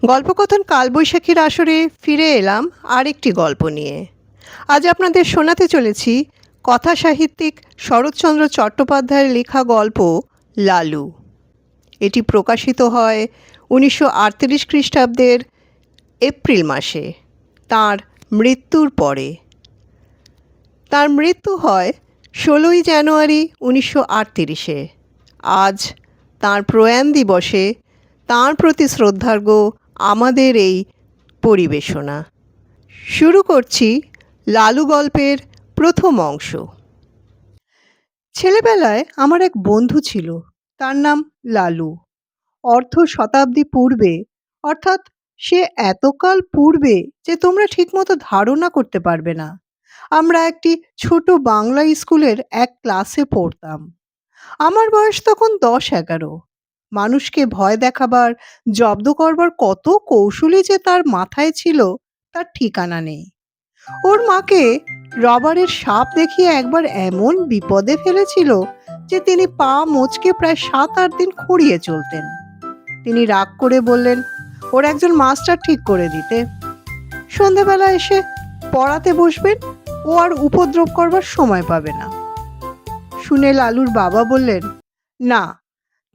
গল্পকথন কালবৈশাখীর আসরে ফিরে এলাম আরেকটি গল্প নিয়ে। আজ আপনাদের শোনাতে চলেছি কথা সাহিত্যিক শরৎচন্দ্র চট্টোপাধ্যায়ের লেখা গল্প লালু। এটি প্রকাশিত হয় 1938 খ্রিস্টাব্দের এপ্রিল মাসে, তাঁর মৃত্যুর পরে। তাঁর মৃত্যু হয় 16ই জানুয়ারি 1938-এ। আজ তাঁর প্রয়াণ দিবসে তাঁর প্রতি শ্রদ্ধার্ঘ আমাদের এই পরিবেশনা। শুরু করছি লালু গল্পের প্রথম অংশ। ছেলেবেলায় আমার এক বন্ধু ছিল, তার নাম লালু। অর্ধ শতাব্দী পূর্বে, অর্থাৎ সে এতকাল পূর্বে যে তোমরা ঠিকমতো ধারণা করতে পারবে না, আমরা একটি ছোট বাংলা স্কুলের এক ক্লাসে পড়তাম। আমার বয়স তখন 10-11। মানুষকে ভয় দেখাবার, জব্দ করবার কত কৌশলই যে তার মাথায় ছিল তার ঠিকানা নেই। ওর মাকে রবারের সাপ দেখিয়ে একবার এমন বিপদে ফেলেছিল যে তিনি পা মচকে প্রায় 7-8 দিন খুঁড়িয়ে চলতেন। তিনি রাগ করে বললেন ওর একজন মাস্টার ঠিক করে দিতে। সন্ধেবেলা এসে পড়াতে বসবেন, ও আর উপদ্রব করবার সময় পাবে না। শুনে লালুর বাবা বললেন, না,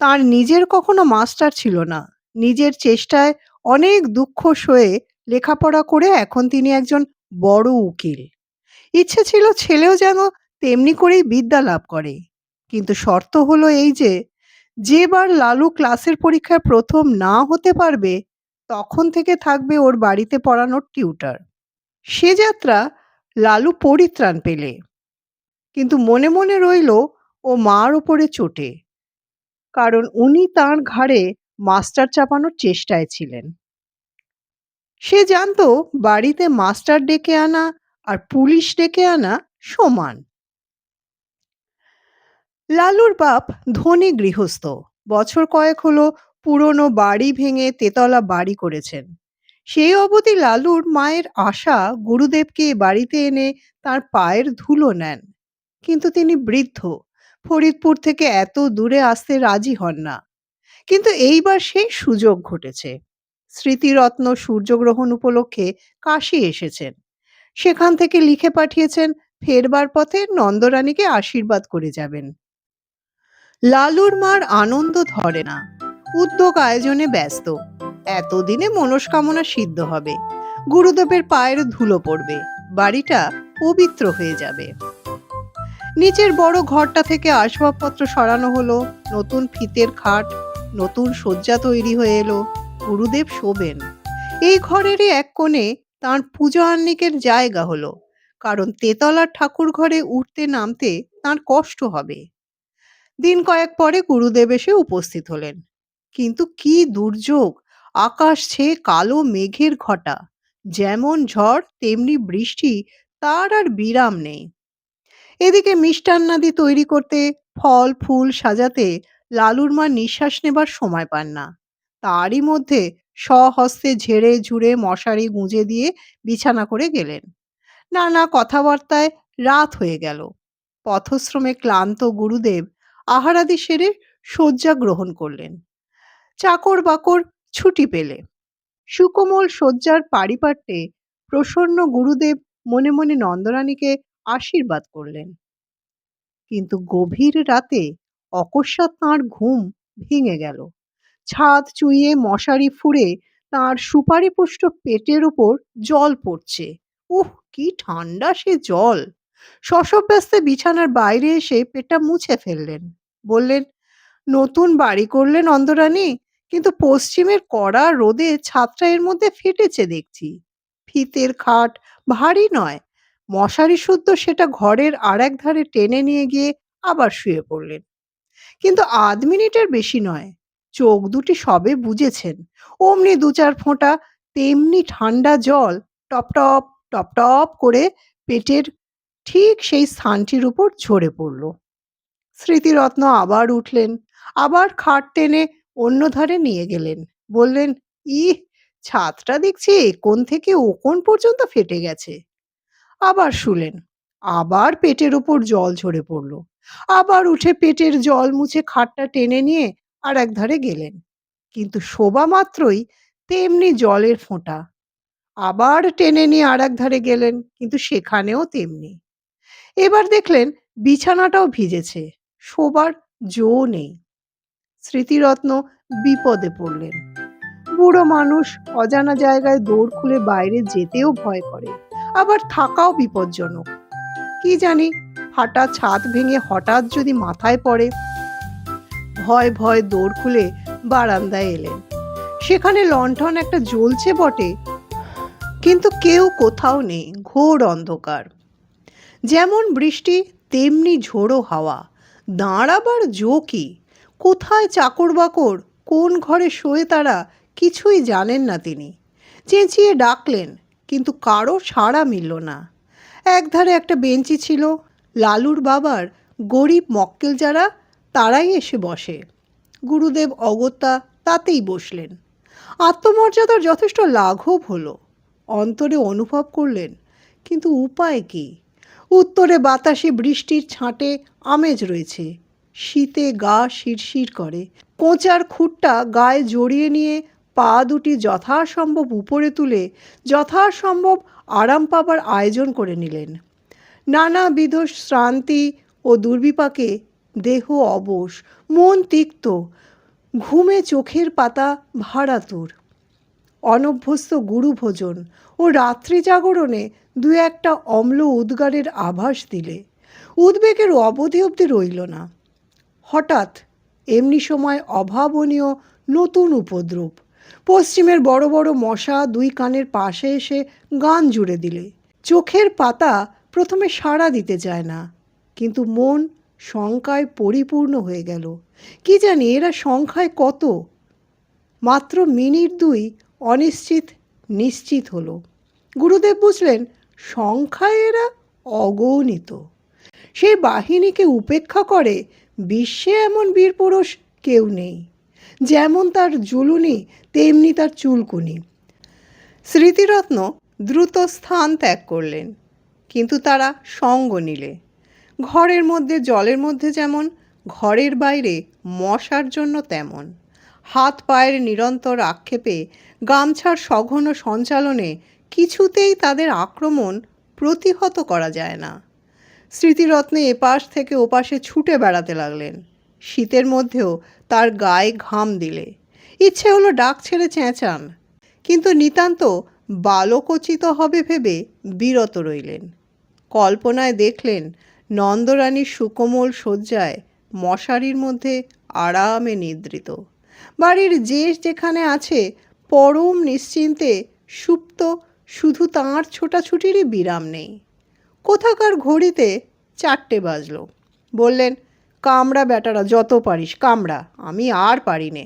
তার নিজের কখনো মাস্টার ছিল না। নিজের চেষ্টায় অনেক দুঃখ সয়ে লেখাপড়া করে এখন তিনি একজন বড় উকিল। ইচ্ছে ছিল ছেলেও যেন তেমনি করেই বিদ্যা লাভ করে। কিন্তু শর্ত হলো এই যে, যেবার লালু ক্লাসের পরীক্ষায় প্রথম না হতে পারবে, তখন থেকে থাকবে ওর বাড়িতে পড়ানোর টিউটার। সে যাত্রা লালু পরিত্রাণ পেলে, কিন্তু মনে মনে রইল ও মার ওপরে চোটে, কারণ উনি তাঁর ঘাড়ে মাস্টার চাপানোর চেষ্টায় ছিলেন। সে জানতো বাড়িতে মাস্টার ডেকে আনা আর পুলিশ ডেকে আনা সমান। লালুর বাপ ধনী গৃহস্থ। বছর কয়েক হলো পুরনো বাড়ি ভেঙে তেতলা বাড়ি করেছেন। সেই অবধি লালুর মায়ের আশা গুরুদেবকে বাড়িতে এনে তার পায়ের ধুলো নেন। কিন্তু তিনি বৃদ্ধ, ফরিদপুর থেকে এত দূরে আসতে রাজি হন না। কিন্তু এইবার সেই সুযোগ ঘটেছে। স্মৃতিরত্ন সূর্যগ্রহণ উপলক্ষে কাশী এসেছেন। সেখান থেকে লিখে পাঠিয়েছেন ফেরবার পথে নন্দরানীকে আশীর্বাদ করে যাবেন। লালুর মার আনন্দ ধরে না, উদ্যোগ আয়োজনে ব্যস্ত। এতদিনে মনস্কামনা সিদ্ধ হবে, গুরুদেবের পায়ের ধুলো পড়বে, বাড়িটা পবিত্র হয়ে যাবে। নিচের বড় ঘরটা থেকে আসবাবপত্র সরানো হলো, নতুন ফিতের খাট, নতুন শয্যা তৈরি হয়ে এলো। গুরুদেব শোবেন। এই ঘরেরই এক কোণে তাঁর পুজো আহ্নিকের জায়গা হলো, কারণ তেতলার ঠাকুর ঘরে উঠতে নামতে তাঁর কষ্ট হবে। দিন কয়েক পরে গুরুদেব এসে উপস্থিত হলেন। কিন্তু কি দুর্যোগ! আকাশ ছেয়ে কালো মেঘের ঘটা। যেমন ঝড় তেমনি বৃষ্টি, তার আর বিরাম নেই। এদিকে মিষ্টান্নাদি তৈরি করতে, ফল ফুল সাজাতে লালুর মা নিঃশ্বাস নেবার সময় পান না। তারই মধ্যে স্বহস্তে ঝেড়ে ঝুড়ে মশারি গুঁজে দিয়ে বিছানা করে গেলেন। নানা কথাবার্তায় রাত হয়ে গেল। পথশ্রমে ক্লান্ত গুরুদেব আহারাদি সেরে শয্যা গ্রহণ করলেন। চাকর বাকর ছুটি পেলে। সুকোমল শয্যার পারিপাট্যে প্রসন্ন গুরুদেব মনে মনে নন্দরানীকে আশীর্বাদ করলেন। কিন্তু গভীর রাতে অকস্মাৎ তাঁর ঘুম ভেঙে গেল। ছাদ চুইয়ে মশারি ফুঁড়ে তাঁর সুপারিপুষ্ট পেটের উপর জল পড়ছে। উহ, কি ঠান্ডা সে জল! শশব্যস্তে বিছানার বাইরে এসে পেটটা মুছে ফেললেন। বললেন, নতুন বাড়ি করলেন নন্দরানী, কিন্তু পশ্চিমের কড়া রোদে ছাদটা এর মধ্যে ফেটেছে দেখছি। ফিতের খাট ভারী নয়। মশারি শুদ্ধ সেটা ঘরের আর এক ধারে টেনে নিয়ে গিয়ে আবার শুয়ে পড়লেন। কিন্তু আধ মিনিটের বেশি নয়, চোখ দুটি সবে বুজেছেন, অমনি দু চার ফোঁটা তেমনি ঠান্ডা জল টপ টপ টপ টপ করে পেটের ঠিক সেই স্থানটির উপর ঝরে পড়ল। স্মৃতিরত্ন আবার উঠলেন, আবার খাট টেনে অন্য ধারে নিয়ে গেলেন। বললেন, ইহ, ছাদটা দেখছি এ কোণ থেকে ও কোণ পর্যন্ত ফেটে গেছে। আবার শুলেন। আবার পেটের উপর জল ঝরে পড়ল। আবার উঠে পেটের জল মুছে খাটটা টেনে নিয়ে আর এক ধারে গেলেন। কিন্তু শোবা মাত্রই তেমনি জলের ফোঁটা। আবার টেনে নিয়ে আরেক ধারে গেলেন, কিন্তু সেখানেও তেমনি। এবার দেখলেন বিছানাটাও ভিজেছে, শোবার জো নেই। স্মৃতিরত্ন বিপদে পড়লেন। বুড়ো মানুষ, অজানা জায়গায় দৌড় খুলে বাইরে যেতেও ভয় করে, আবার থাকাও বিপজ্জনক। কি জানি, ফাটা ছাদ ভেঙে হঠাৎ যদি মাথায় পড়ে। ভয় ভয় দৌড় খুলে বারান্দায় এলেন। সেখানে লণ্ঠন একটা জ্বলছে বটে, কিন্তু কেউ কোথাও নেই, ঘোর অন্ধকার। যেমন বৃষ্টি তেমনি ঝোড়ো হাওয়া। দাঁড়াবার জো কি? কোথায় চাকর বাকর, কোন ঘরে শোয়ে তারা কিছুই জানেন না তিনি। চেঁচিয়ে ডাকলেন, কিন্তু কারো সাড়া মিলল না। একধারে একটা বেঞ্চি ছিল, লালুর বাবার গরিব মক্কেল যারা, তারাই এসে বসে। গুরুদেব অগত্যা তাতেই বসলেন। আত্মমর্যাদার যথেষ্ট লাঘব হলো। অন্তরে অনুভব করলেন, কিন্তু উপায় কি? উত্তরে বাতাসে বৃষ্টির ছাঁটে আমেজ রয়েছে, শীতে গা শিরশির করে। কোঁচার খুঁটটা গায়ে জড়িয়ে নিয়ে পা দুটি যথাসম্ভব উপরে তুলে যথাসম্ভব আরাম পাবার আয়োজন করে নিলেন। নানাবিধ শ্রান্তি ও দুর্বিপাকে দেহ অবশ, মন তিক্ত, ঘুমে চোখের পাতা ভারাতুর। অনভ্যস্ত গুরুভোজন ও রাত্রি জাগরণে দু একটা অম্ল উদ্গারের আভাস দিলে উদ্বেগের অবধি অবধি রইল না। হঠাৎ এমনি সময় অভাবনীয় নতুন উপদ্রব। পশ্চিমের বড় বড় মশা দুই কানের পাশে এসে গান জুড়ে দিলে। চোখের পাতা প্রথমে সাড়া দিতে চায় না, কিন্তু মন শঙ্কায় পরিপূর্ণ হয়ে গেল। কি জানি এরা সংখ্যায় কত? মাত্র মিনিট দুই অনিশ্চিত নিশ্চিত হলো। গুরুদেব বুঝলেন সংখ্যায় এরা অগণিত। সেই বাহিনীকে উপেক্ষা করে বিশ্বে এমন বীরপুরুষ কেউ নেই। যেমন তার জুলুনি তেমনি তার চুলকুনি। স্মৃতিরত্ন দ্রুত স্থান ত্যাগ করলেন, কিন্তু তারা সঙ্গ নিলে। ঘরের মধ্যে জলের মধ্যে যেমন, ঘরের বাইরে মশার জন্য তেমন। হাত পায়ের নিরন্তর আক্ষেপে, গামছার সঘন সঞ্চালনে কিছুতেই তাদের আক্রমণ প্রতিহত করা যায় না। স্মৃতিরত্নে এপাশ থেকে ওপাশে ছুটে বেড়াতে লাগলেন। শীতের মধ্যেও তার গায়ে ঘাম দিলে। ইচ্ছে হলো ডাক ছেড়ে চেঁচান, কিন্তু নিতান্ত বালকোচিত হবে ভেবে বিরত রইলেন। কল্পনায় দেখলেন নন্দরানীর সুকোমল শয্যায় মশারির মধ্যে আরামে নিদ্রিত। বাড়ির যে যেখানে আছে পরম নিশ্চিন্তে সুপ্ত, শুধু তাঁর ছোটাছুটিরই বিরাম নেই। কোথাকার ঘড়িতে 4টে বাজল। বললেন, কামড়া বেটারা, যত পারিস কামড়া, আমি আর পারি নে।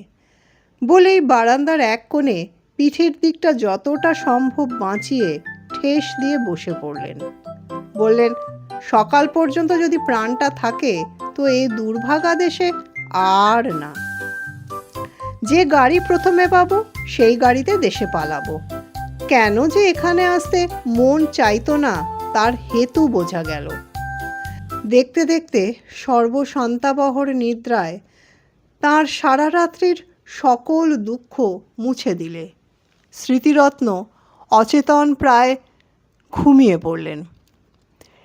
বলেই বারান্দার এক কোণে পিঠের দিকটা যতটা সম্ভব বাঁচিয়ে ঠেস দিয়ে বসে পড়লেন। বললেন, সকাল পর্যন্ত যদি প্রাণটা থাকে তো এই দুর্ভাগা দেশে আর না। যে গাড়ি প্রথমে পাবো সেই গাড়িতে দেশে পালাবো। কেন যে এখানে আসতে মন চাইতো না তার হেতু বোঝা গেল। দেখতে দেখতে সর্বসন্তাবহর নিদ্রায় তার সারা রাত্রির সকল দুঃখ মুছে দিলে। স্মৃতিরত্ন অচেতন প্রায় ঘুমিয়ে পড়লেন।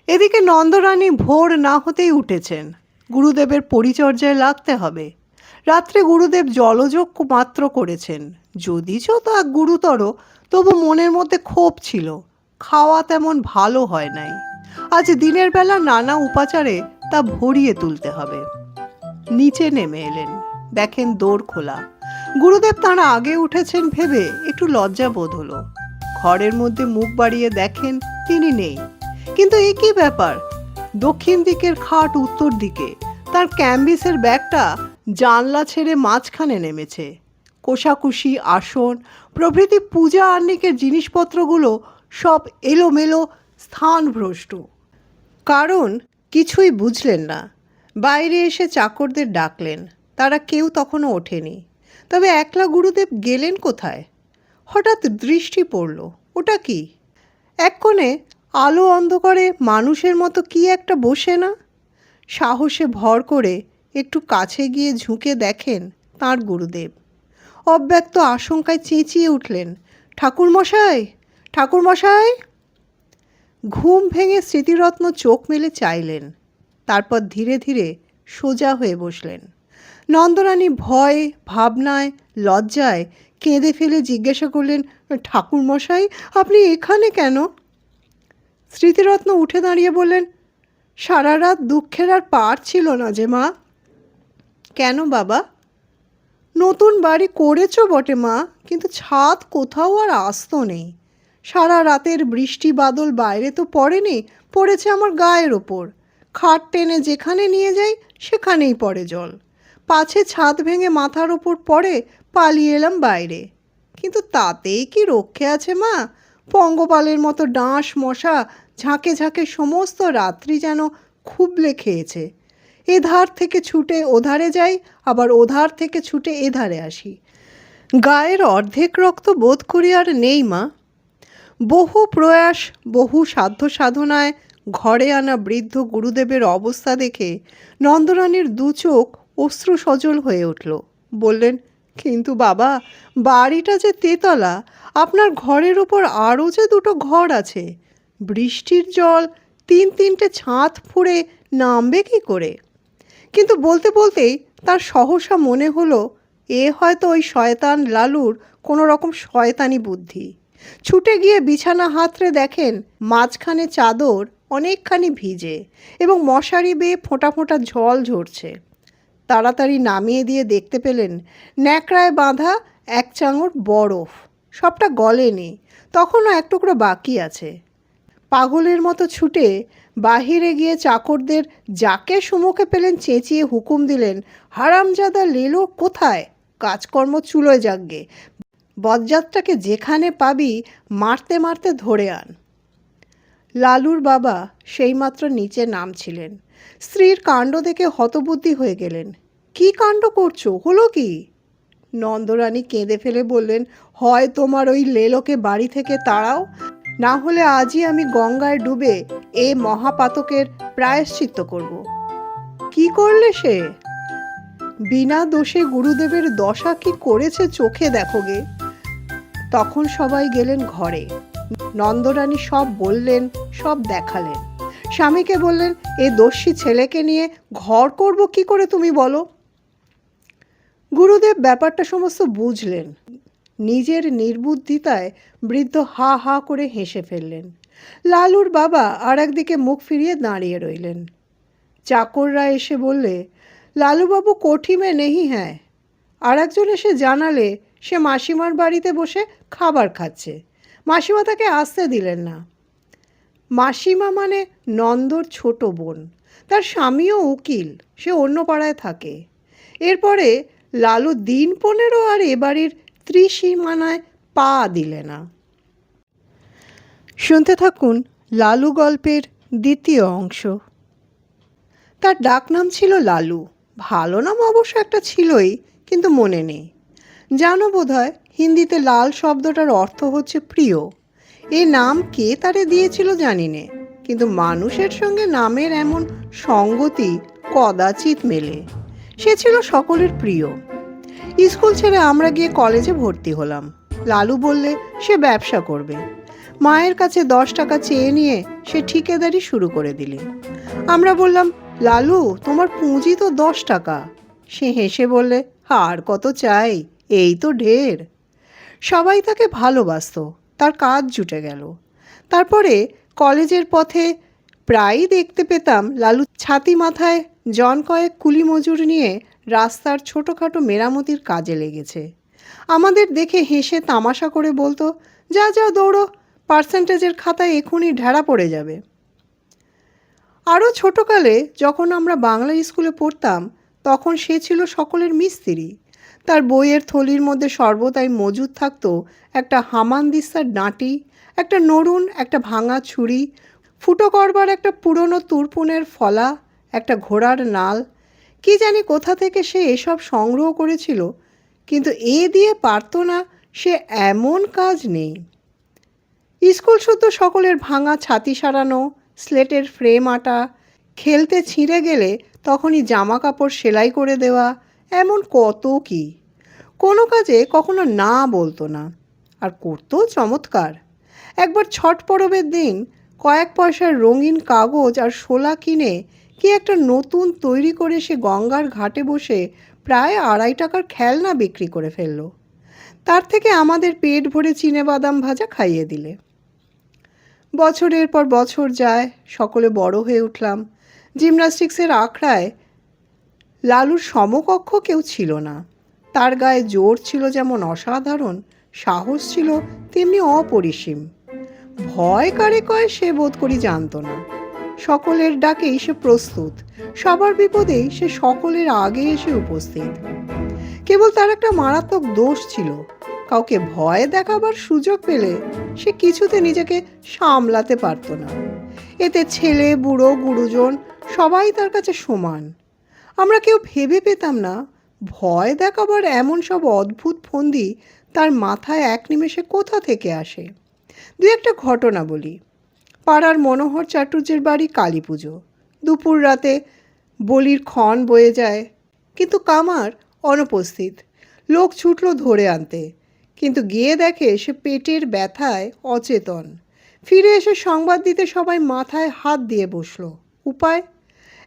এদিকে নন্দরানী ভোর না হতেই উঠেছেন। গুরুদেবের পরিচর্যায় লাগতে হবে। রাত্রে গুরুদেব জলযোগ মাত্র করেছেন, যদিচ তা গুরুতর, তবু মনের মধ্যে ক্ষোভ ছিল। খাওয়া তেমন ভালো হয় নাই। আজ দিনের বেলা নানা উপাচারে তা ভরিয়ে তুলতে হবে। নিচে নেমে এলেন, দেখেন দোর খোলা। গুরুদেব তাঁরা আগে উঠেছেন ভেবে একটু লজ্জা বোধ হলো। ঘরের মধ্যে মুখ বাড়িয়ে দেখেন তিনি নেই। কিন্তু এ কি ব্যাপার? দক্ষিণ দিকের খাট উত্তর দিকে, তার ক্যাম্বিসের ব্যাগটা জানলা ছেড়ে মাঝখানে নেমেছে। কোষাকুষি, আসন প্রভৃতি পূজা আহ্নিকের জিনিসপত্রগুলো সব এলোমেলো, স্থানভ্রষ্ট। কারণ কিছুই বুঝলেন না। বাইরে এসে চাকরদের ডাকলেন, তারা কেউ তখনও ওঠেনি। তবে একলা গুরুদেব গেলেন কোথায়? হঠাৎ দৃষ্টি পড়ল, ওটা কি? এক কোণে আলো অন্ধকারে মানুষের মতো কি একটা বসে না? সাহসে ভর করে একটু কাছে গিয়ে ঝুঁকে দেখেন তাঁর গুরুদেব। অব্যক্ত আশঙ্কায় চেঁচিয়ে উঠলেন, ঠাকুরমশাই, ঠাকুরমশাই! ঘুম ভেঙে স্মৃতিরত্ন চোখ মেলে চাইলেন, তারপর ধীরে ধীরে সোজা হয়ে বসলেন। নন্দরানী ভয়, ভাবনায়, লজ্জায় কেঁদে ফেলে জিজ্ঞাসা করলেন, ঠাকুরমশাই, আপনি এখানে কেন? স্মৃতিরত্ন উঠে দাঁড়িয়ে বললেন, সারা রাত দুঃখের আর পার ছিল না যে মা। কেন বাবা? নতুন বাড়ি করেছো বটে মা, কিন্তু ছাদ কোথাও আর আস্ত নেই। সারা রাতের বৃষ্টি বাদল বাইরে তো পড়েনি, পড়েছে আমার গায়ের ওপর। খাট টেনে যেখানে নিয়ে যাই সেখানেই পড়ে জল। পাছে ছাদ ভেঙে মাথার ওপর পড়ে, পালিয়ে এলাম বাইরে। কিন্তু তাতেই কি রক্ষে আছে মা? পঙ্গপালের মতো ডাঁশ মশা ঝাঁকে ঝাঁকে সমস্ত রাত্রি যেন খুবলে খেয়েছে। এধার থেকে ছুটে ওধারে যাই, আবার ওধার থেকে ছুটে এধারে আসি। গায়ের অর্ধেক রক্ত বোধ করি আর নেই মা। বহু প্রয়াস, বহু সাধ্য সাধনায় ঘরে আনা বৃদ্ধ গুরুদেবের অবস্থা দেখে নন্দরানীর দু চোখ অশ্রু সজল হয়ে উঠল। বললেন, কিন্তু বাবা, বাড়িটা যে তেতলা, আপনার ঘরের উপর আরও যে দুটো ঘর আছে, বৃষ্টির জল তিনটে ছাদ ফুঁড়ে নামবে কি করে? কিন্তু বলতে বলতেই তার সহসা মনে হলো, এ হয়তো ওই শয়তান লালুর কোনো রকম শয়তানি বুদ্ধি। ছুটে গিয়ে বিছানা হাতড়ে দেখেন মাঝখানে চাদর অনেকখানি ভিজে এবং মশারি বেয়ে ফোঁটা ফোঁটা জল ঝরছে। তাড়াতাড়ি নামিয়ে দিয়ে দেখতে পেলেন ন্যাকড়ায় বাঁধা এক চাঙড় বরফ। সবটা গলেনি, তখনও এক টুকরো বাকি আছে। পাগলের মতো ছুটে বাহিরে গিয়ে চাকরদের যাকে সুমুখে পেলেন চেঁচিয়ে হুকুম দিলেন, হারামজাদা লেলো কোথায়? কাজকর্ম চুলোয় যাকগে, বজ্জাতটাকে যেখানে পাবি মারতে মারতে ধরে আন। লালুর বাবা সেইমাত্র নিচে নামছিলেন। স্ত্রীর কাণ্ড দেখে হতবুদ্ধি হয়ে গেলেন। কি কাণ্ড করছো, হলো কি? নন্দরানী কেঁদে ফেলে বললেন, হয় তোমার ওই লেলোকে বাড়ি থেকে তাড়াও, না হলে আজই আমি গঙ্গায় ডুবে এ মহাপাতকের প্রায়শ্চিত্ত করব। কি করলে সে? বিনা দোষে গুরুদেবের দশা কি করেছে চোখে দেখো গে। তখন সবাই গেলেন ঘরে। নন্দরানী সব বললেন, সব দেখালেন। স্বামীকে বললেন, এ দস্যি ছেলেকে নিয়ে ঘর করব কি করে তুমি বলো? গুরুদেব ব্যাপারটা সমস্ত বুঝলেন। নিজের নির্বুদ্ধিতায় বৃদ্ধ হা হা করে হেসে ফেললেন। লালুর বাবা আর একদিকে মুখ ফিরিয়ে দাঁড়িয়ে রইলেন। চাকররা এসে বললে, লালুবাবু কোঠি মে নেই হ্যাঁ। আর একজন এসে জানালে সে মাসিমার বাড়িতে বসে খাবার খাচ্ছে, মাসিমা তাকে আসতে দিলেন না। মাসিমা মানে নন্দর ছোট বোন, তার স্বামীও উকিল, সে অন্য পাড়ায় থাকে। এরপরে লালু দিন 15 আর এ বাড়ির ত্রিসীমানায় পা দিলে না। শুনতে থাকুন লালু গল্পের দ্বিতীয় অংশ। তার ডাকনাম ছিল লালু। ভালো নাম অবশ্য একটা ছিলই, কিন্তু মনে নেই। জানো বোধহয় হিন্দিতে লাল শব্দটার অর্থ হচ্ছে প্রিয়। এ নাম কে তারে দিয়েছিল জানি নে, কিন্তু মানুষের সঙ্গে নামের এমন সঙ্গতি কদাচিৎ মেলে। সে ছিল সকলের প্রিয়। স্কুল ছেড়ে আমরা গিয়ে কলেজে ভর্তি হলাম। লালু বললে সে ব্যবসা করবে। মায়ের কাছে 10 টাকা চেয়ে নিয়ে সে ঠিকাদারি শুরু করে দিলে। আমরা বললাম, লালু তোমার পুঁজি তো 10 টাকা। সে হেসে বললে, আর কত চাই, এই তো ঢের। সবাই তাকে ভালোবাসত, তার কাজ জুটে গেল। তারপরে কলেজের পথে প্রায়ই দেখতে পেতাম লালু ছাতি মাথায় জন কয়েক কুলি মজুর নিয়ে রাস্তার ছোটোখাটো মেরামতির কাজে লেগেছে। আমাদের দেখে হেসে তামাশা করে বলতো, যা যা দৌড়ো, পার্সেন্টেজের খাতায় এখনই ঢেড়া পড়ে যাবে। আরও ছোটোকালে যখন আমরা বাংলা স্কুলে পড়তাম, তখন সে ছিল সকলের মিস্ত্রি। তার বইয়ের থলির মধ্যে সর্বদাই মজুদ থাকতো একটা হামানদিস্তার ডাঁটি, একটা নড়ুন, একটা ভাঙা ছুরি, ফুটো করবার একটা পুরনো তুরপুনের ফলা, একটা ঘোড়ার নাল। কি জানি কোথা থেকে সে এসব সংগ্রহ করেছিল, কিন্তু এ দিয়ে পারত না সে এমন কাজ নেই। স্কুল শুদ্ধ সকলের ভাঙা ছাতি সারানো, স্লেটের ফ্রেম আটা, খেলতে ছিঁড়ে গেলে তখনই জামা কাপড় সেলাই করে দেওয়া, এমন কত কি। কোনো কাজে কখনো না বলতো না, আর করতো চমৎকার। একবার ছট পরবের দিন কয়েক পয়সার রঙিন কাগজ আর শোলা কিনে কি একটা নতুন তৈরি করে সে গঙ্গার ঘাটে বসে প্রায় 2.5 টাকার খেলনা বিক্রি করে ফেললো। তার থেকে আমাদের পেট ভরে চিনেবাদাম ভাজা খাইয়ে দিলে। বছরের পর বছর যায়, সকলে বড় হয়ে উঠলাম। জিমন্যাস্টিক্সের আখড়ায় লালুর সমকক্ষ কেউ ছিল না। তার গায়ে জোর ছিল যেমন অসাধারণ, সাহস ছিল তেমনি অপরিসীম। ভয় কারে কয় সে বোধ করি জানতো না। সকলের ডাকেই সে প্রস্তুত, সবার বিপদেই সে সকলের আগে এসে উপস্থিত। কেবল তার একটা মারাত্মক দোষ ছিল, কাউকে ভয় দেখাবার সুযোগ পেলে সে কিছুতে নিজেকে সামলাতে পারত না। এতে ছেলে বুড়ো গুরুজন সবাই তার কাছে সমান। আমরা কেউ ভেবে পেতাম না ভয় দেখাবার এমন সব অদ্ভুত ফন্দি তার মাথায় এক নিমেষে কোথা থেকে আসে। দু একটা ঘটনা বলি। পাড়ার মনোহর চাটুর্যের বাড়ি কালী পুজো। দুপুর রাতে বলির ক্ষণ বয়ে যায়, কিন্তু কামার অনুপস্থিত। লোক ছুটল ধরে আনতে, কিন্তু গিয়ে দেখে সে পেটের ব্যথায় অচেতন। ফিরে এসে সংবাদ দিতে সবাই মাথায় হাত দিয়ে বসল। উপায়?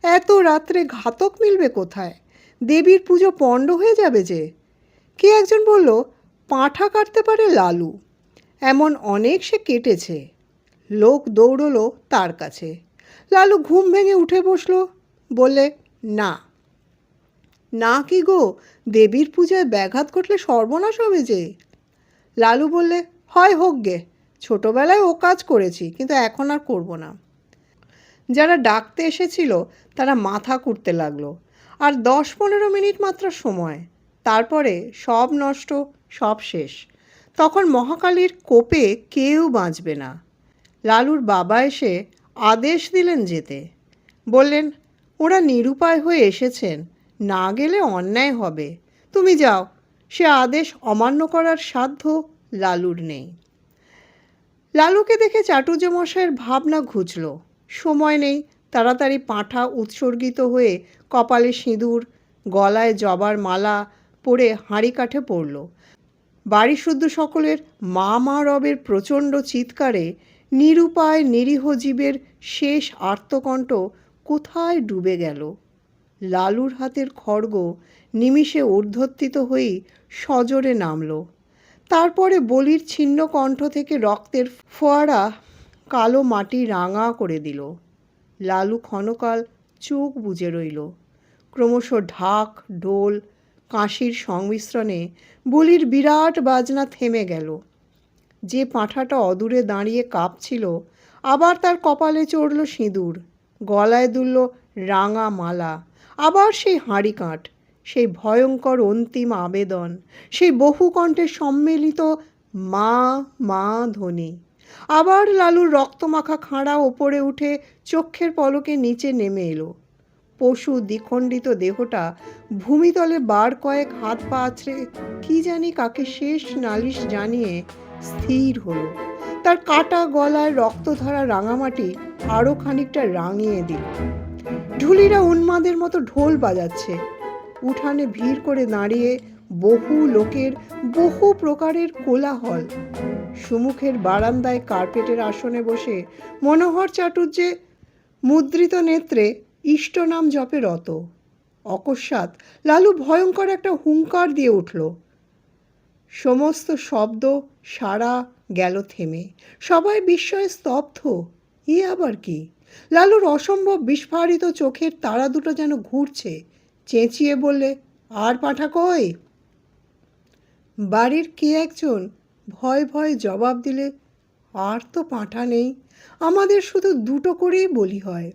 এত রাত্রে ঘাতক মিলবে কোথায়? দেবীর পুজো পণ্ড হয়ে যাবে যে। কে একজন বলল, পাঁঠা কাটতে পারে লালু। এমন অনেক সে কেটেছে। লোক দৌড়লো তার কাছে। লালু ঘুম ভেঙে উঠে বসল, বললে, না। না কি গো, দেবীর পূজায় ব্যাঘাত ঘটলে সর্বনাশ হবে যে। লালু বললে, হয় হোক গে, ছোটবেলায় ও কাজ করেছি, কিন্তু এখন আর করব না। যারা ডাকতে এসেছিল তারা মাথা কুটতে লাগলো। আর 10-15 মিনিট মাত্র সময়, তারপরে সব নষ্ট, সব শেষ। তখন মহাকালীর কোপে কেউ বাঁচবে না। লালুর বাবা এসে আদেশ দিলেন যেতে। বললেন, ওরা নিরুপায় হয়ে এসেছেন, না গেলে অন্যায় হবে, তুমি যাও। সে আদেশ অমান্য করার সাধ্য লালুর নেই। লালুকে দেখে চাটুর্য মশাইয়ের ভাবনা ঘুচল। সময় নেই। তাড়াতাড়ি পাঁঠা উৎসর্গিত হয়ে কপালে সিঁদুর, গলায় জবার মালা পরে হাঁড়ি কাঠে পড়ল। বাড়ি শুদ্ধ সকলের মা মা রবের প্রচণ্ড চিৎকারে নিরুপায় নিরীহ জীবের শেষ আর্তকণ্ঠ কোথায় ডুবে গেল। লালুর হাতের খড়গ নিমিষে ঊর্ধ্বত্বিত হয়েই সজোরে নামল। তারপরে বলির ছিন্ন কণ্ঠ থেকে রক্তের ফোয়ারা কালো মাটি রাঙা করে দিল। লালু ক্ষণকাল চোখ বুজে রইল। ক্রমশ ঢাক, ঢোল, কাঁসির সংমিশ্রণে বলির বিরাট বাজনা থেমে গেল। যে পাঁঠাটা অদূরে দাঁড়িয়ে কাঁপছিল, আবার তার কপালে চড়ল সিঁদুর, গলায় দুলল রাঙা মালা। আবার সেই হাঁড়ি কাঠ, সেই ভয়ঙ্কর অন্তিম আবেদন, সেই বহু কণ্ঠে সম্মিলিত মা মা ধ্বনি। আবার লালুর রক্তমাখা খাঁড়া ওপরে উঠে চক্ষের পলকে নিচে নেমে এলো। পশু দ্বিখণ্ডিত দেহটা ভূমিতলে বার কয়েক হাত পা আছড়ে কি জানি কাকে শেষ নালিশ জানিয়ে স্থির হলো। তার কাটা গলায় রক্তধারা রাঙামাটি আরো খানিকটা রাঙিয়ে দিল। ঢুলিরা উন্মাদের মতো ঢোল বাজাচ্ছে। উঠানে ভিড় করে দাঁড়িয়ে বহু লোকের বহু প্রকারের কোলাহল। সুমুখের বারান্দায় কার্পেটের আসনে বসে মনোহর চাটুর্যে মুদ্রিত নেত্রে ইষ্ট নাম জপে রত। অকস্মাৎ লালু ভয়ঙ্কর একটা হুঙ্কার দিয়ে উঠল। সমস্ত শব্দ সারা গেল থেমে। সবাই বিস্ময়ে স্তব্ধ। এ আবার কি? লালুর অসম্ভব বিস্ফারিত চোখের তারা দুটো যেন ঘুরছে। চেঁচিয়ে বললে, আর পাঁঠা কই? বাড়ির কে একজন ভয় ভয় জবাব দিলে, আর তো পাঁঠা নেই, আমাদের শুধু দুটো করেই বলি হয়।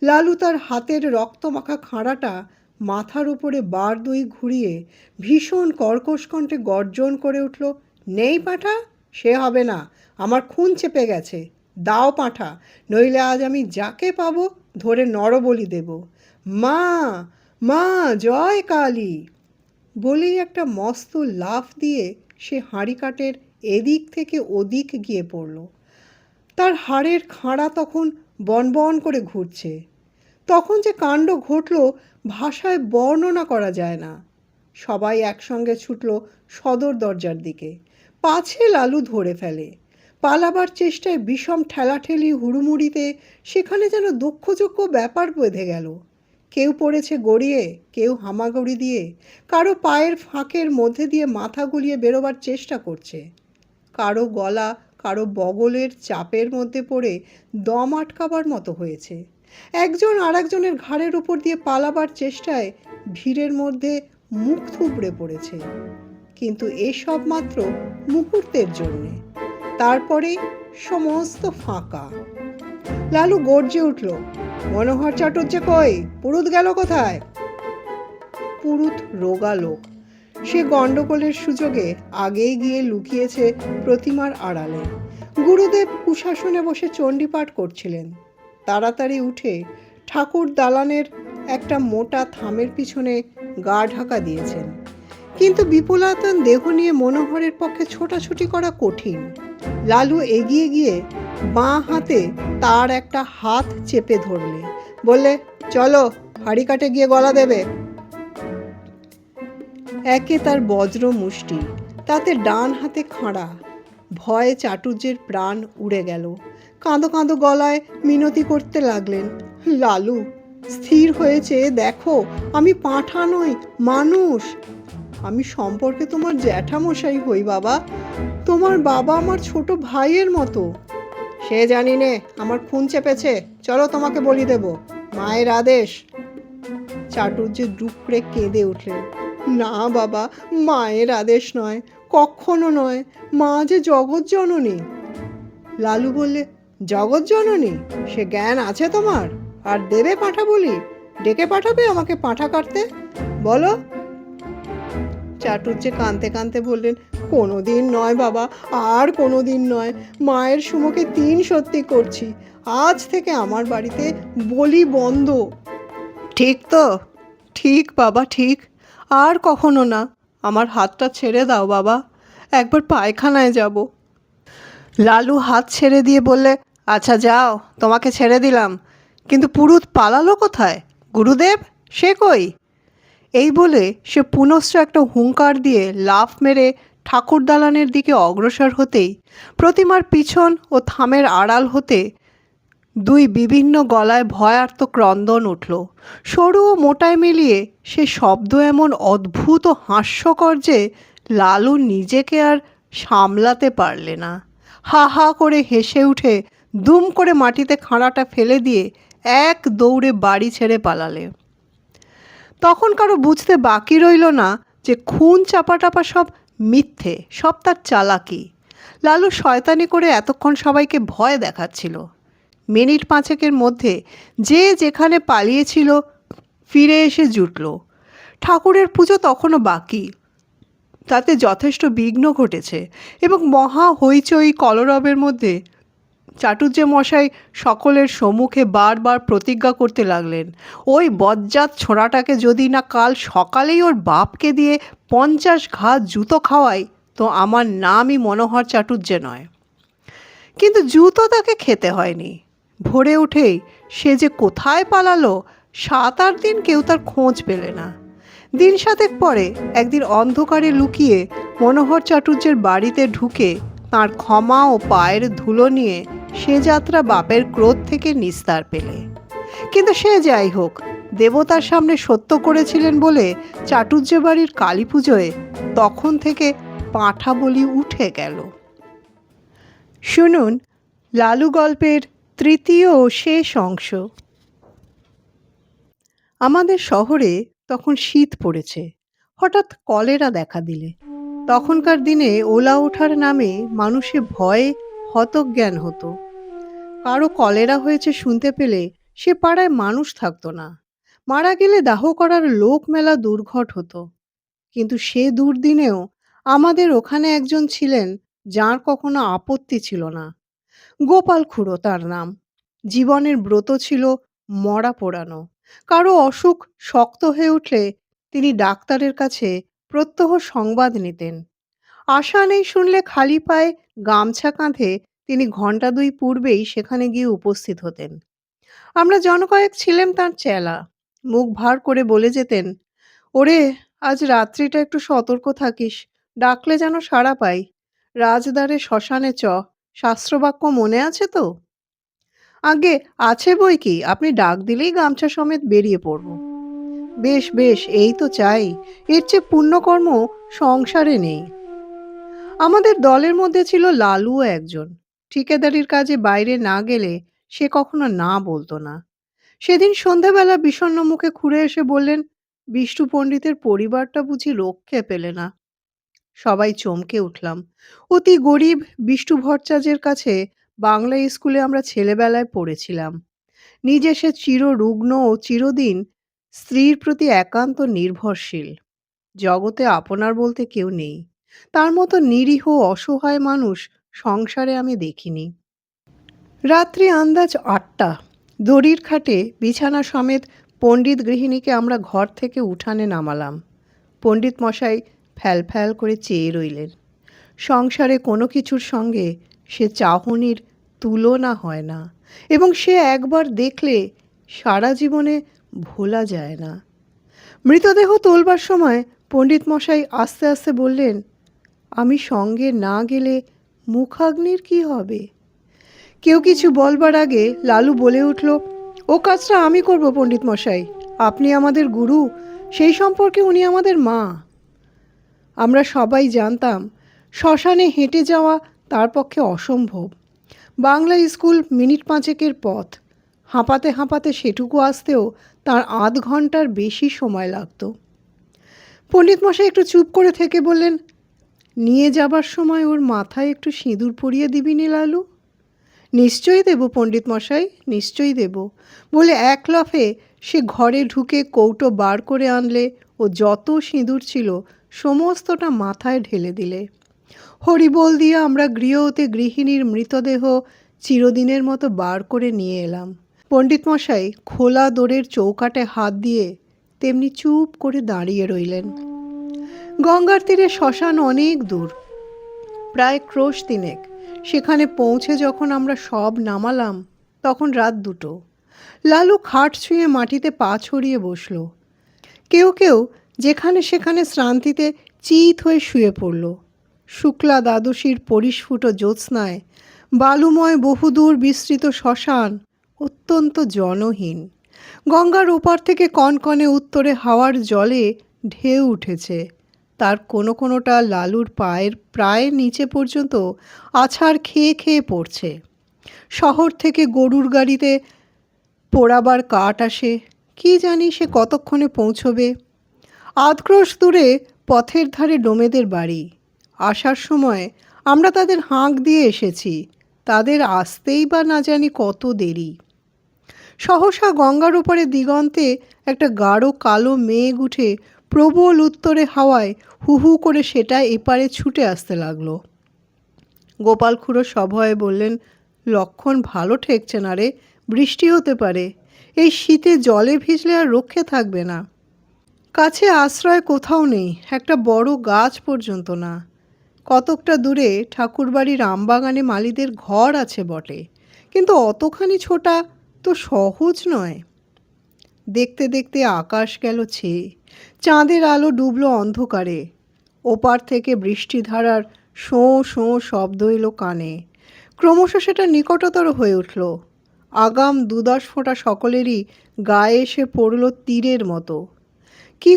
লালু তার হাতের রক্তমাখা খাঁড়াটা মাথার উপরে বার দুই ঘুরিয়ে ভীষণ কর্কশ কণ্ঠে গর্জন করে উঠল, নেই পাঁঠা? সে হবে না, আমার খুন চেপে গেছে। দাও পাঁঠা, নইলে আজ আমি যাকে পাবো ধরে নরবলি দেব। মা মা, জয় কালী! বলেই একটা মস্ত লাফ দিয়ে সে হাঁড়ি কাঠের এদিক থেকে ওদিক গিয়ে পড়ল। তার হাড়ের খাঁড়া তখন বনবন করে ঘুরছে। তখন যে কাণ্ড ঘটল ভাষায় বর্ণনা করা যায় না। সবাই একসঙ্গে ছুটল সদর দরজার দিকে, পাছে লালু ধরে ফেলে। পালাবার চেষ্টায় বিষম ঠেলাঠেলি হুড়ুমুড়িতে সেখানে যেন দুঃখযোগ্য ব্যাপার বেঁধে গেল। কেউ পড়েছে গড়িয়ে, কেউ হামাগুড়ি দিয়ে, কারো পায়ের ফাঁকের মধ্যে দিয়ে মাথা গুলিয়ে বেরোবার চেষ্টা করছে, কারো গলা কারো বগলের চাপের মধ্যে পড়ে দম আটকাবার মতো হয়েছে। একজন আর একজনের ঘাড়ের উপর দিয়ে পালাবার চেষ্টায় ভিড়ের মধ্যে মুখ থুবড়ে পড়েছে। কিন্তু এসব মাত্র মুহূর্তের জন্যে, তারপরে সমস্ত ফাঁকা। লালু গর্জে উঠল, মনোহর চাটুর্যে কই? পুরুত গেল কোথায়? পুরুত রোগা লোক, সে গণ্ডগোলের সুযোগে আগেই গিয়ে লুকিয়েছে প্রতিমার আড়ালে। গুরুদেব কুশাসনে বসে চণ্ডীপাঠ করছিলেন। তাড়াতাড়ি উঠে ঠাকুর দালানের একটা মোটা থামের পিছনে গা ঢাকা দিয়েছেন। কিন্তু বিপুলায়তন দেহ নিয়ে মনোহরের পক্ষে ছোটাছুটি করা কঠিন। লালু এগিয়ে গিয়ে বাঁ হাতে তার একটা হাত চেপে ধরলে, বললে, চলো, হাড়ি কাটে গিয়ে গলা দেবে। একে তার বজ্র মুষ্টি, তাতে ডান হাতে খাঁড়া। ভয়ে চাটুর্যের প্রাণ উড়ে গেল। কাঁদো কাঁদো গলায় মিনতি করতে লাগলেন, লালু, স্থির হয়েছে দেখো, আমি পাঁঠা নই, মানুষ। আমি সম্পর্কে তোমার জ্যাঠামশাই হই বাবা, তোমার বাবা আমার ছোট ভাইয়ের মতো। সে জানি নে, আমার খুন চেপেছে, চলো তোমাকে বলি দেব, মায়ের আদেশ। চাটুর্য ডুকরে কেঁদে উঠলেন, না বাবা, মায়ের আদেশ নয়, কখনো নয়, মা যে জগৎ জননী। লালু বললে, জগৎ জননী, সে জ্ঞান আছে তোমার? আর দেবে পাঁঠা বলি? ডেকে পাঠাবে আমাকে পাঁঠা কাটতে? বলো। চাটুর্যে কাঁদতে কাঁদতে বললেন, কোনোদিন নয় বাবা, আর কোনোদিন নয়, মায়ের সুমুখে ৩ সত্যি করছি, আজ থেকে আমার বাড়িতে বলি বন্ধ। ঠিক তো? ঠিক বাবা, ঠিক। আর কখনো না। আমার হাতটা ছেড়ে দাও বাবা, একবার পায়খানায় যাব। লালু হাত ছেড়ে দিয়ে বললে, আচ্ছা যাও, তোমাকে ছেড়ে দিলাম, কিন্তু পুরুত পালালো কোথায়? গুরুদেব, সে কই? এই বলে সে পুনশ্চ একটা হুঙ্কার দিয়ে লাফ মেরে ঠাকুর দালানের দিকে অগ্রসর হতেই প্রতিমার পিছন ও থামের আড়াল হতে দুই বিভিন্ন গলায় ভয়ার্ত ক্রন্দন উঠল। সরু ও মোটায় মিলিয়ে সে শব্দ এমন অদ্ভুত ও হাস্যকর যে লালু নিজেকে আর সামলাতে পারলে না। হা হা করে হেসে উঠে দুম করে মাটিতে খাঁড়াটা ফেলে দিয়ে এক দৌড়ে বাড়ি ছেড়ে পালালে। তখন কারো বুঝতে বাকি রইল না যে খুন চাপাটাপা সব মিথ্যে, সব তার চালাকি। লালু শয়তানি করে এতক্ষণ সবাইকে ভয় দেখাচ্ছিল। মিনিট ৫-এর মধ্যে যে যেখানে পালিয়েছিল ফিরে এসে জুটল। ঠাকুরের পুজো তখনও বাকি, তাতে যথেষ্ট বিঘ্ন ঘটেছে এবং মহা হইচই কলরবের মধ্যে চাটুর্যে মশাই সকলের সম্মুখে বারবার প্রতিজ্ঞা করতে লাগলেন, ওই বজ্জাত ছোঁড়াটাকে যদি না কাল সকালেই ওর বাপকে দিয়ে ৫০ ঘা জুতো খাওয়াই, তো আমার নামই মনোহর চাটুর্যে নয়। কিন্তু জুতো তাকে খেতে হয়নি। ভোরে উঠেই সে যে কোথায় পালালো, ৭-৮ দিন কেউ তার খোঁজ পেলে না। দিন ৭ পরে একদিন অন্ধকারে লুকিয়ে মনোহর চাটুর্যের বাড়িতে ঢুকে তাঁর ক্ষমা ও পায়ের ধুলো নিয়ে সে যাত্রা বাপের ক্রোধ থেকে নিস্তার পেলে। কিন্তু সে যাই হোক, দেবতার সামনে সত্য করেছিলেন বলে চাটুর্যে বাড়ির কালী পুজোয় তখন থেকে পাঁঠা বলি উঠে গেল। শুনুন লালু গল্পের তৃতীয় ও শেষ অংশ। আমাদের শহরে তখন শীত পড়েছে। হঠাৎ কলেরা দেখা দিলে। তখনকার দিনে ওলা ওঠার নামে মানুষে ভয়ে হতজ্ঞান হতো। কারো কলেরা হয়েছে শুনতে পেলে সে পাড়ায় মানুষ থাকতো না। মারা গেলে দাহ করার লোক মেলা দুর্ঘট হতো। কিন্তু সে দুর্দিনেও আমাদের ওখানে একজন ছিলেন যার কখনো আপত্তি ছিল না। গোপাল খুড়ো তার নাম। জীবনের ব্রত ছিল মরা পোড়ানো। কারো অসুখ শক্ত হয়ে উঠলে তিনি ডাক্তারের কাছে প্রত্যহ সংবাদ নিতেন। আশা নেই শুনলে খালি পায়ে গামছা কাঁধে তিনি ঘণ্টা ২ পূর্বেই সেখানে গিয়ে উপস্থিত হতেন। আমরা জনকয়েক ছিলেম তাঁর চেলা। মুখ ভার করে বলে যেতেন, ওরে, আজ রাত্রিটা একটু সতর্ক থাকিস, ডাকলে যেন সাড়া পাই। রাজদ্বারে শ্মশানে শাস্ত্রবাক্য মনে আছে তো? আগে আছে বই কি, আপনি ডাক দিলেই গামছা সমেত বেরিয়ে পড়ব। বেশ বেশ, এই তো চাই। এর চেয়ে পুণ্যকর্ম সংসারে নেই। আমাদের দলের মধ্যে ছিল লালুও একজন। ঠিকাদারির কাজে বাইরে না গেলে সে কখনো না বলতো না। সেদিন সন্ধ্যাবেলা বিষণ্ণ মুখে ঘুরে এসে বললেন, বিষ্টু পণ্ডিতের পরিবারটা বুঝি রক্ষে পেলে না। সবাই চমকে উঠলাম। অতি গরিব বিষ্টু ভট্টাচার্যের কাছে বাংলা স্কুলে আমরা ছেলেবেলায় পড়েছিলাম। নিজে সে চিররুগ্ন ও চিরদিন স্ত্রীর প্রতি একান্ত নির্ভরশীল। জগতে আপনার বলতে কেউ নেই। তার মতো নিরীহ অসহায় মানুষ সংসারে আমি দেখিনি। রাত্রি আন্দাজ ৮টা। দড়ির খাটে বিছানা সমেত পণ্ডিত গৃহিণীকে আমরা ঘর থেকে উঠানে নামালাম। পণ্ডিত মশাই ফ্যাল ফ্যাল করে চেয়ে রইলেন। সংসারে কোনো কিছুর সঙ্গে সে চাহনির তুলনা হয় না, এবং সে একবার দেখলে সারা জীবনে ভোলা যায় না। মৃতদেহ তোলবার সময় পণ্ডিত মশাই আস্তে আস্তে বললেন, আমি সঙ্গে না গেলে মুখাগ্নির কি হবে? কেউ কিছু বলবার আগে লালু বলে উঠল, ও কাজটা আমি করব পণ্ডিত মশাই। আপনি আমাদের গুরু, সেই সম্পর্কে উনি আমাদের মা। আমরা সবাই জানতাম শ্মশানে হেঁটে যাওয়া তার পক্ষে অসম্ভব। বাংলা স্কুল মিনিট পাঁচেকের পথ। হাঁপাতে হাঁপাতে সেটুকু আসতেও তার আধ ঘন্টার বেশি সময় লাগতো। পণ্ডিত মশাই একটু চুপ করে থেকে বললেন, নিয়ে যাবার সময় ওর মাথায় একটু সিঁদুর পরিয়ে দিবি নি লালু? নিশ্চয়ই দেব পণ্ডিত মশাই, নিশ্চয়ই দেব, বলে এক লাফে সে ঘরে ঢুকে কৌটো বার করে আনলে ও যত সিঁদুর ছিল সমস্তটা মাথায় ঢেলে দিলে। হরিবোল দিয়ে আমরা গৃহ হতে গৃহিণীর মৃতদেহ চিরদিনের মতো বার করে নিয়ে এলাম। পণ্ডিত মশাই খোলা দোরের চৌকাঠে হাত দিয়ে তেমনি চুপ করে দাঁড়িয়ে রইলেন। গঙ্গার তীরে শ্মশান অনেক দূর, প্রায় ক্রোশ তিনেক। সেখানে পৌঁছে যখন আমরা সব নামালাম তখন রাত 2টো। লালু খাট ছুঁয়ে মাটিতে পা ছড়িয়ে বসল। কেউ কেউ যেখানে সেখানে শ্রান্তিতে চিত হয়ে শুয়ে পড়ল। শুক্লা দ্বাদশীর পরিস্ফুট জ্যোৎস্নায় বালুময় বহুদূর বিস্তৃত শ্মশান অত্যন্ত জনহীন। গঙ্গার ওপার থেকে কনকনে উত্তরে হাওয়ার জলে ঢেউ উঠেছে। তার কোনো কোনোটা লালুর পায়ের প্রায় নিচে পর্যন্ত আছাড় খেয়ে খেয়ে পড়ছে। শহর থেকে গরুর গাড়িতে পোড়াবার কাঠ আসে, কি জানি সে কতক্ষণে পৌঁছবে। আধক্রোশ দূরে পথের ধারে ডোমেদের বাড়ি। আসার সময় আমরা তাদের হাঁক দিয়ে এসেছি, তাদের আসতেই বা না জানি কত দেরি। সহসা গঙ্গার ওপারে দিগন্তে একটা গাঢ় কালো মেঘ উঠে প্রবল উত্তরে হাওয়ায় হু হু করে সেটা এপারে ছুটে আসতে লাগলো। গোপাল খুড়ো সভয়ে বললেন, লক্ষণ ভালো ঠেকছে না রে, বৃষ্টি হতে পারে। এই শীতে জলে ভিজলে আর রক্ষে থাকবে না। কাছে আশ্রয় কোথাও নেই, একটা বড় গাছ পর্যন্ত না। কতকটা দূরে ঠাকুরবাড়ির আমবাগানে মালীদের ঘর আছে বটে, কিন্তু অতখানি ছোটা তো সহজ নয়। দেখতে দেখতে আকাশ গেল ছেয়ে, চাঁদের আলো ডুবলো অন্ধকারে। ওপার থেকে বৃষ্টিধারার শোঁ শোঁ শব্দ এলো কানে। ক্রমশ সেটা নিকটতর হয়ে উঠল। আগাম 2-10 ফোঁটা সকলেরই গায়ে এসে পড়ল তীরের মতো। কি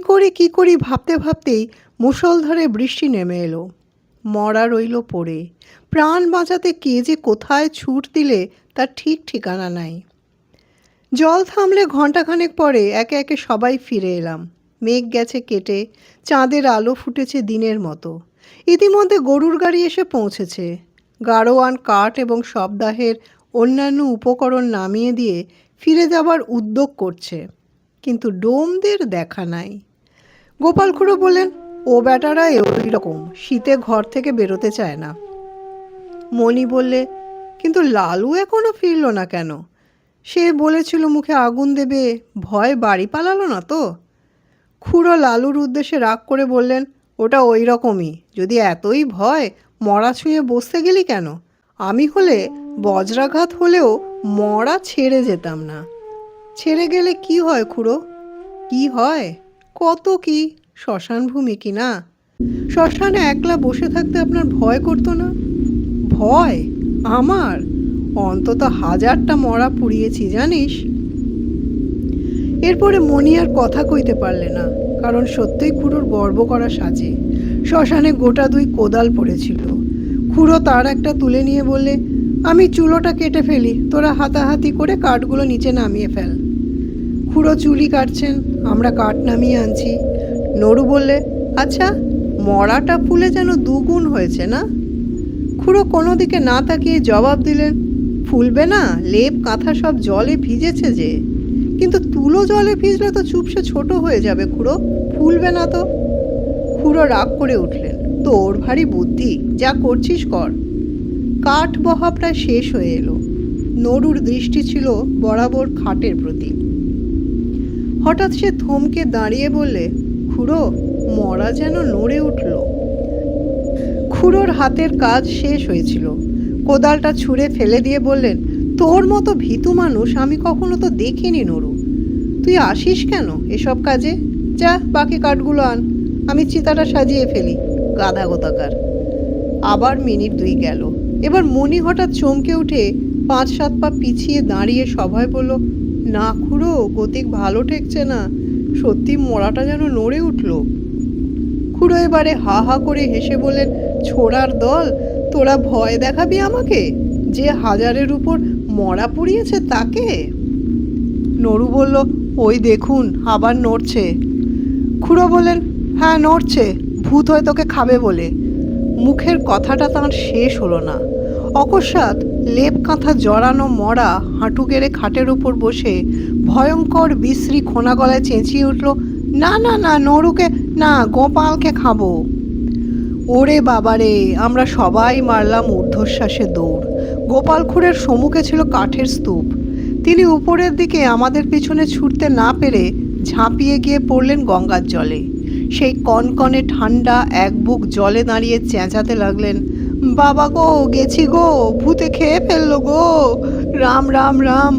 করি ভাবতে ভাবতেই মুষলধারে বৃষ্টি নেমে এলো। মরা রইল পড়ে। প্রাণ বাঁচাতে কে যে কোথায় ছুট দিলে তার ঠিক ঠিকানা নাই। জল থামলে ঘণ্টাখানেক পরে একে একে সবাই ফিরে এলাম। মেঘ গেছে কেটে, চাঁদের আলো ফুটেছে দিনের মতো। ইতিমধ্যে গরুর গাড়ি এসে পৌঁছেছে। গাড়োয়ান কাঠ এবং শবদাহের অন্যান্য উপকরণ নামিয়ে দিয়ে ফিরে যাবার উদ্যোগ করছে, কিন্তু ডোমদের দেখা নাই। গোপাল খুড়ো বললেন, ও বেটারা ওই রকম, শীতে ঘর থেকে বেরোতে চায় না। মণি বললে, কিন্তু লালু এখনো ফিরল না কেন? সে বলেছিল মুখে আগুন দেবে, ভয় বাড়ি পালালো না তো? খুড়ো লালুর উদ্দেশ্যে রাগ করে বললেন, ওটা ওই রকমই, যদি এতই ভয় মরা ছুঁয়ে বসতে গেলি কেন? আমি হলে বজ্রাঘাত হলেও মরা ছেড়ে যেতাম না। ছেড়ে গেলে কি হয় খুড়ো? কি হয়? কত কি। শ্মশান ভূমি কি না? শ্মশানে একলা বসে থাকতে আপনার ভয় করতো না? ভয়? আমার? অন্তত 1000টা মরা পুড়িয়েছি জানিস? এরপরে মণি আর কথা কইতে পারলে না, কারণ সত্যিই খুড়োর গর্ব করা সাজে। শ্মশানে গোটা 2 কোদাল পড়েছিল। খুড়ো তার একটা তুলে নিয়ে বললে, আমি চুলোটা কেটে ফেলি, তোরা হাতাহাতি করে কাঠগুলো নিচে নামিয়ে ফেল। খুড়ো চুলি কাটছেন, আমরা কাঠ নামিয়ে আনছি। নড়ু বললে, আচ্ছা, মরাটা ফুলে যেন 2 গুণ হয়েছে না? খুড়ো কোনো দিকে না তাকিয়ে জবাব দিলেন, ফুলবে না, লেপ কাঁথা সব জলে ভিজেছে যে। কিন্তু তুলো জলে ভিজলে তো চুপসে ছোট হয়ে যাবে খুড়ো, ফুলবে না তো। খুড়ো রাগ করে উঠলেন, তোর ভারী বুদ্ধি, যা করছিস কর। কাঠ বহা প্রায় শেষ হয়ে এলো। নড়ুর দৃষ্টি ছিল বরাবর খাটের প্রতি। হঠাৎ সে থমকে দাঁড়িয়ে বললে, খুড়ো, মরা যেন নড়ে উঠল। খুড়োর হাতের কাজ শেষ হয়েছিল। কোদালটা ছুঁড়ে ফেলে দিয়ে বললেন, তোর মতো ভীতু মানুষ আমি কখনো তো দেখিনি নড়ু। তুই আসিস কেন এসব কাজে? যা বাকি কাঠগুলো আন, আমি চিতাটা সাজিয়ে ফেলি, গাধা গোতাকার। আবার মিনিট 2 গেল। এবার মণি হঠাৎ চমকে উঠে 5-7 পা পিছিয়ে দাঁড়িয়ে সবাই বলল, না খুড়ো, গতিক ভালো ঠেকছে না, সত্যি মরাটা যেন নড়ে উঠল। খুড়ো এবারে হা হা করে হেসে বললেন, ছোড়ার দল, তোরা ভয় দেখাবি আমাকে, যে 1000-এর উপর মরা পুড়িয়েছে তাকে? নড়ু বলল, ওই দেখুন আবার নড়ছে। খুড়ো বললেন, হ্যাঁ নড়ছে, ভূত হয়ে তোকে খাবে বলে। মুখের কথাটা তাঁর শেষ হলো না। অকস্মাৎ লেপ কাঁথা জড়ানো মরা হাঁটু গেড়ে খাটের উপর বসে ভয়ঙ্কর বিশ্রী খোনা গলায় চেঁচিয়ে উঠল, না না না, নড়ুকে না, গোপালকে খাবো। ওরে বাবারে, আমরা সবাই মারলাম ঊর্ধ্বশ্বাসে দৌড়। গোপাল খুড়ের সম্মুখে ছিল কাঠের স্তূপ। তিনি উপরের দিকে আমাদের পিছনে ছুটতে না পেরে ঝাঁপিয়ে গিয়ে পড়লেন গঙ্গার জলে। সেই কনকনে ঠান্ডা এক বুক জলে দাঁড়িয়ে চেঁচাতে লাগলেন, বাবা গো, গেছি গো, ভূতে খেয়ে ফেললো গো, রাম রাম রাম।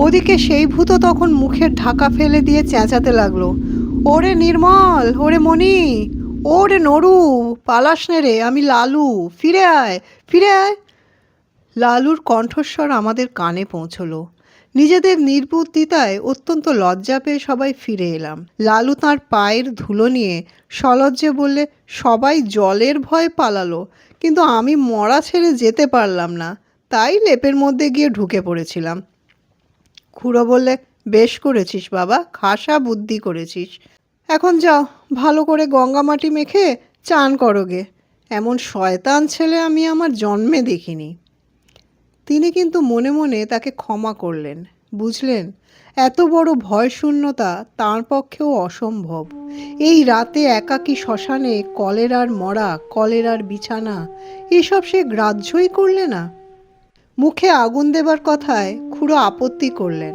ওদিকে সেই ভূত তখন মুখের ঢাকা ফেলে দিয়ে চেঁচাতে লাগলো, ওরে নির্মল, ওরে মণি, ওরে নড়ু, পালাস নে রে, আমি লালু, ফিরে আয়, ফিরে আয়। লালুর কণ্ঠস্বর আমাদের কানে পৌঁছলো। নিজেদের নির্বুদ্ধিতায় অত্যন্ত লজ্জা পেয়ে সবাই ফিরে এলাম। লালু তাঁর পায়ের ধুলো নিয়ে সলজ্জে বললে, সবাই জলের ভয়ে পালালো, কিন্তু আমি মরা ছেড়ে যেতে পারলাম না, তাই লেপের মধ্যে গিয়ে ঢুকে পড়েছিলাম। খুড়ো বললে, বেশ করেছিস বাবা, খাসা বুদ্ধি করেছিস। এখন যাও, ভালো করে গঙ্গা মাটি মেখে চান করোগে। এমন শয়তান ছেলে আমি আমার জন্মে দেখিনি। তিনি কিন্তু মনে মনে তাকে ক্ষমা করলেন। বুঝলেন, এত বড় ভয়শূন্যতা তাঁর পক্ষেও অসম্ভব। এই রাতে একাকী শ্মশানে কলেরার মরা, কলেরার বিছানা, এসব সে গ্রাহ্যই করলে না। মুখে আগুন দেবার কথায় খুড়ো আপত্তি করলেন,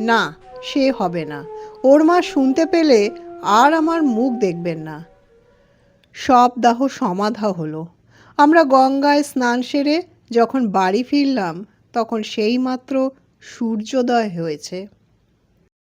না, সে হবে না, ওর মা শুনতে পেলে আর আমার মুখ দেখবেন না। সব দাহ সমাধা হলো। আমরা গঙ্গায় স্নান সেরে যখন বাড়ি ফিরলাম, তখন সেই মাত্র সূর্যোদয় হয়েছে।